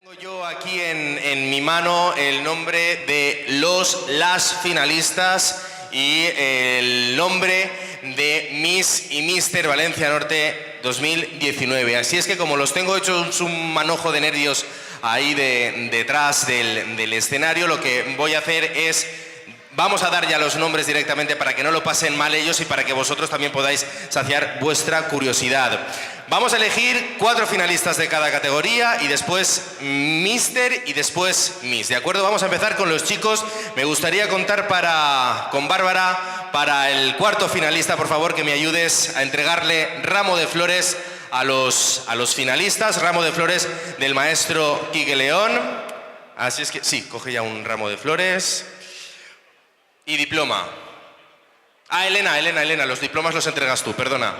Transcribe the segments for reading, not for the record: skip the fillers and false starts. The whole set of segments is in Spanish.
Tengo yo aquí en mi mano el nombre de las finalistas y el nombre de Miss y Mister Valencia Norte 2019. Así es que como los tengo hechos un manojo de nervios ahí detrás del escenario, lo que voy a hacer es... Vamos a dar ya los nombres directamente para que no lo pasen mal ellos y para que vosotros también podáis saciar vuestra curiosidad. Vamos a elegir 4 finalistas de cada categoría y después Mister y después Miss, ¿de acuerdo? Vamos a empezar con los chicos. Me gustaría contar con Bárbara para el 4º finalista, por favor, que me ayudes a entregarle ramo de flores a los finalistas, ramo de flores del maestro Quique León. Así es que, sí, coge ya un ramo de flores. Y diploma. Ah, Elena, los diplomas los entregas tú, perdona.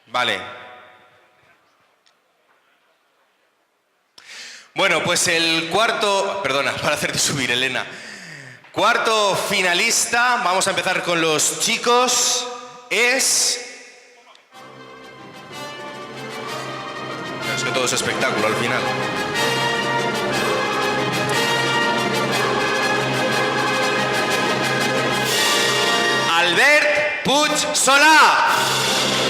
Vale. Bueno, pues el cuarto... Perdona, para hacerte subir, Elena. 4º finalista, vamos a empezar con los chicos, es que todo es espectáculo al final. Albert Puig Solà,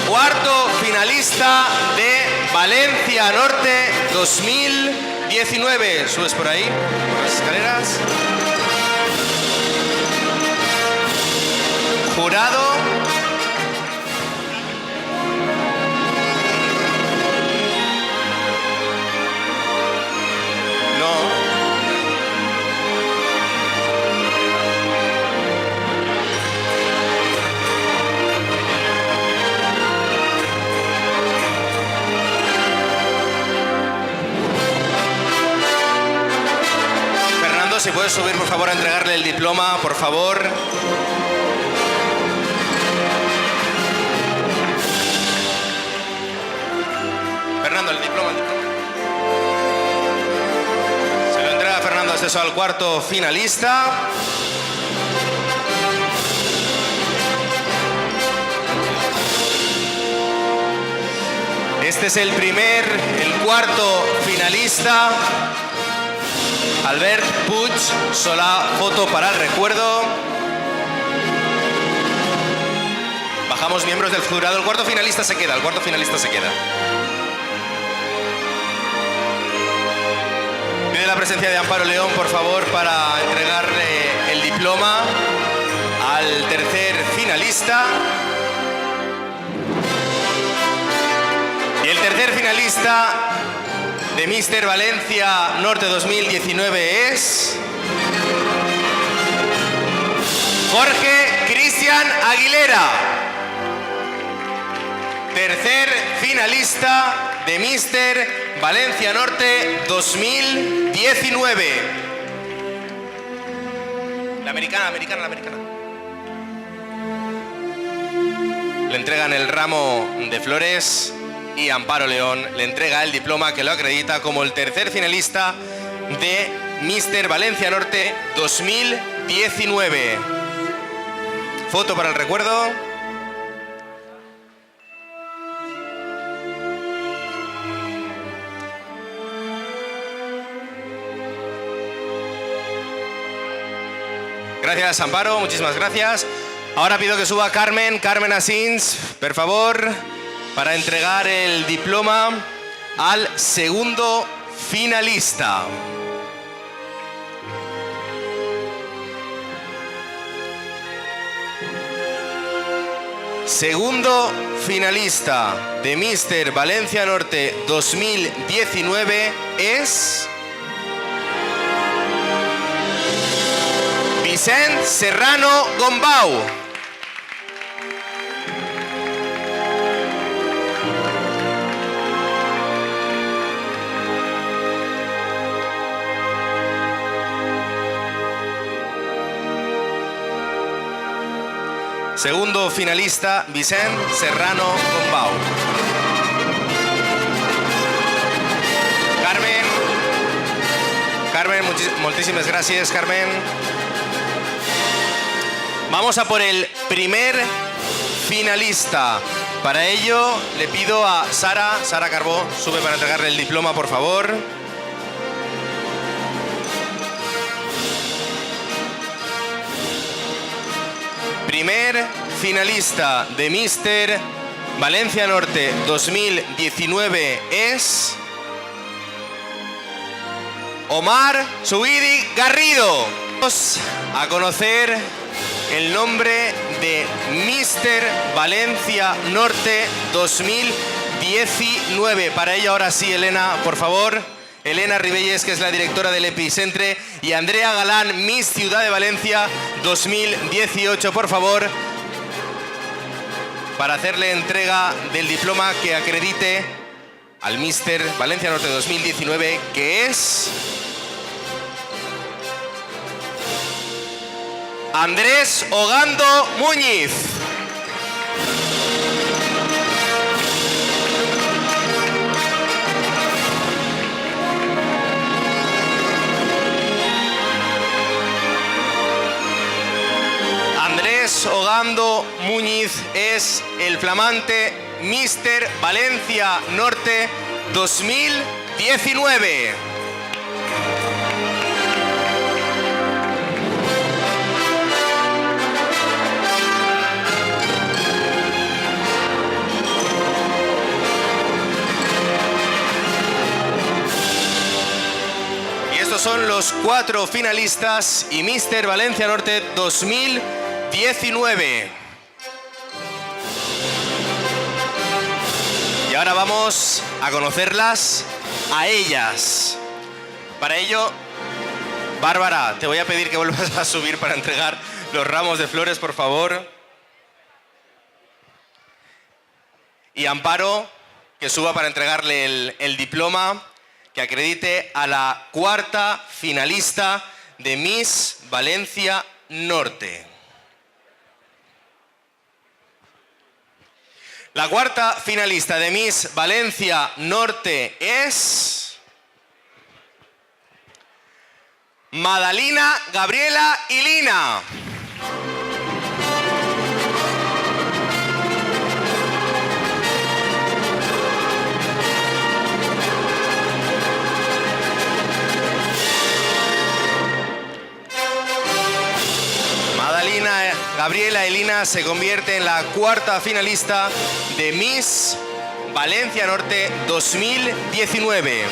4º finalista de Valencia Norte 2019. Subes por ahí, por las escaleras. Jurado. Si puedes subir, por favor, a entregarle el diploma, por favor. Fernando, el diploma. Se lo entrega Fernando Acceso al 4º finalista. Este es el 4º finalista. Albert Puig Solà, foto para el recuerdo. Bajamos miembros del jurado. El 4º finalista se queda, Pide la presencia de Amparo León, por favor, para entregarle el diploma al 3º finalista. Y el 3º finalista de Mister Valencia Norte 2019 es Jorge Cristian Aguilera, 3º finalista de Mister Valencia Norte 2019. La americana. Le entregan el ramo de flores y Amparo León le entrega el diploma que lo acredita como el 3º finalista de Mister Valencia Norte 2019. Foto para el recuerdo. Gracias, Amparo, muchísimas gracias. Ahora pido que suba Carmen Asins, por favor, para entregar el diploma al 2º finalista. Segundo finalista de Mister Valencia Norte 2019 es Vicent Serrano Gombau. Segundo finalista, Vicent Serrano Gombau. Carmen, muchísimas gracias, Carmen. Vamos a por el 1º finalista. Para ello le pido a Sara Carbó, sube para entregarle el diploma, por favor. Primer finalista de Mister Valencia Norte 2019 es Omar Zubidi Garrido. Vamos a conocer el nombre de Mister Valencia Norte 2019. Para ello, ahora sí, Elena, por favor. Elena Ribelles, que es la directora del Epicentre, y Andrea Galán, Miss Ciudad de Valencia 2018, por favor, para hacerle entrega del diploma que acredite al Mister Valencia Norte 2019, que es Andrés Ogando Muñiz. Andrés Ogando Muñiz es el flamante Mister Valencia Norte 2019. Son los 4 finalistas y Mister Valencia Norte 2019. Y ahora vamos a conocerlas a ellas. Para ello, Bárbara, te voy a pedir que vuelvas a subir para entregar los ramos de flores, por favor. Y Amparo, que suba para entregarle el diploma que acredite a la 4ª finalista de Miss Valencia Norte. La 4ª finalista de Miss Valencia Norte es Madalina Gabriela Ilina. Gabriela Elina se convierte en la 4ª finalista de Miss Valencia Norte 2019.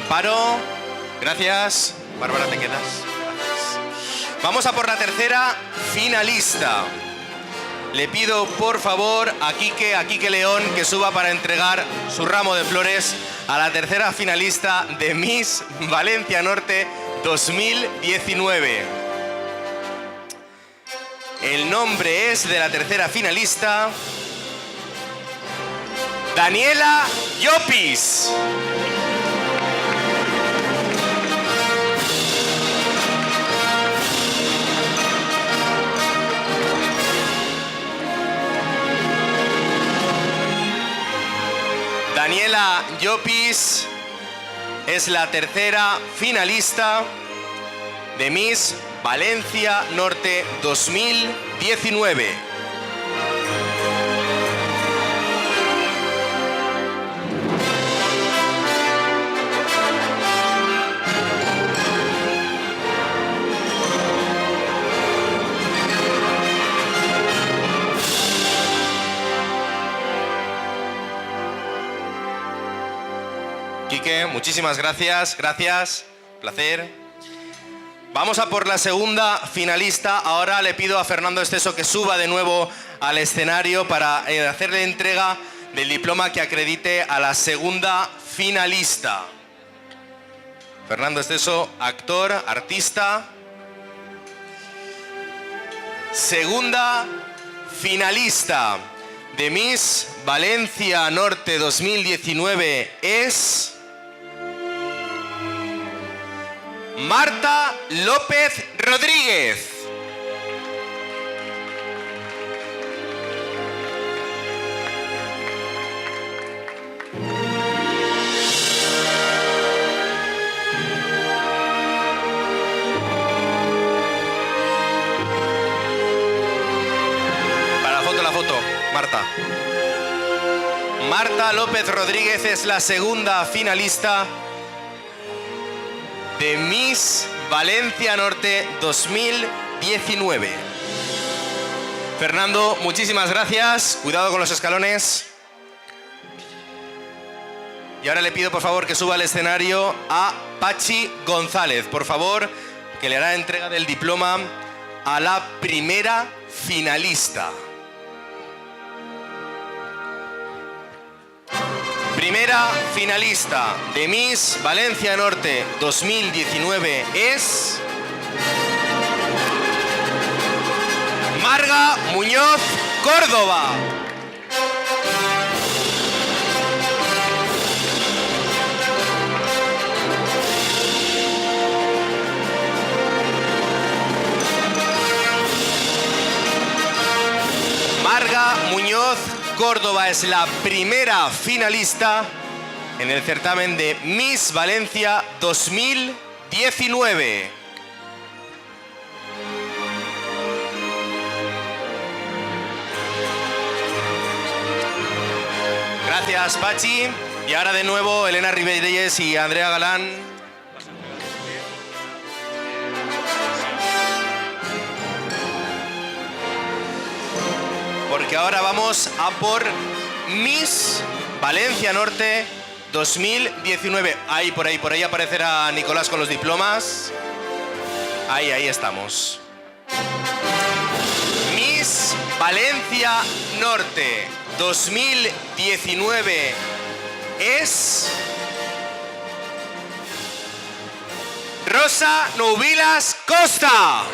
Paro, gracias. Bárbara, te quedas. Gracias. Vamos a por la 3ª finalista. Le pido por favor a Quique León que suba para entregar su ramo de flores a la 3ª finalista de Miss Valencia Norte 2019. El nombre es de la 3ª finalista, Daniela Llopis. Daniela Llopis es la 3ª finalista de Miss Valencia Norte 2019. Quique, muchísimas gracias, placer. Vamos a por la 2ª finalista. Ahora le pido a Fernando Esteso que suba de nuevo al escenario para hacerle entrega del diploma que acredite a la 2ª finalista. Fernando Esteso, actor, artista. 2ª finalista de Miss Valencia Norte 2019 es Marta López Rodríguez. La foto, Marta. Marta López Rodríguez es la segunda finalista de Miss Valencia Norte 2019. Fernando, muchísimas gracias. Cuidado con los escalones. Y ahora le pido, por favor, que suba al escenario a Pachi González, por favor, que le hará entrega del diploma a la primera finalista. Primera finalista de Miss Valencia Norte 2019 es Marga Muñoz Córdoba. Marga Muñoz Córdoba es la primera finalista en el certamen de Miss Valencia 2019. Gracias, Pachi. Y ahora de nuevo Elena Ribelles y Andrea Galán. Porque ahora vamos a por Miss Valencia Norte 2019. Ahí, por ahí aparecerá Nicolás con los diplomas. Ahí estamos. Miss Valencia Norte 2019 es Rosa Nubilas Costa.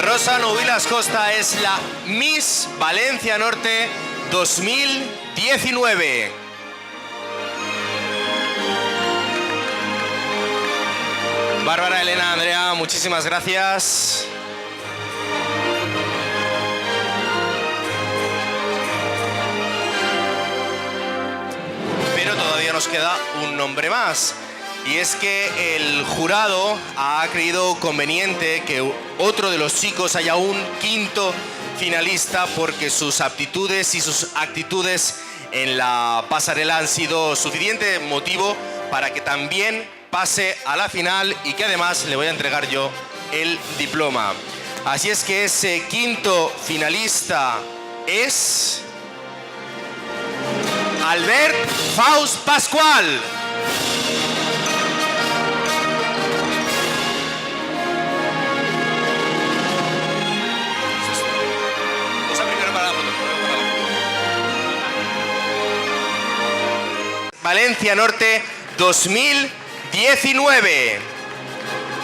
Rosa Nubilas Costa es la Miss Valencia Norte 2019. Bárbara, Elena, Andrea, muchísimas gracias. Pero todavía nos queda un nombre más. Y es que el jurado ha creído conveniente que otro de los chicos haya un quinto finalista porque sus aptitudes y sus actitudes en la pasarela han sido suficiente motivo para que también pase a la final y que además le voy a entregar yo el diploma. Así es que ese quinto finalista es Albert Faust Pascual. Valencia Norte 2019.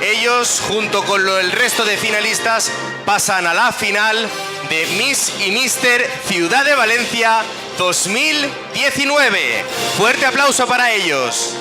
Ellos, junto con el resto de finalistas, pasan a la final de Miss y Mister Ciudad de Valencia 2019. Fuerte aplauso para ellos.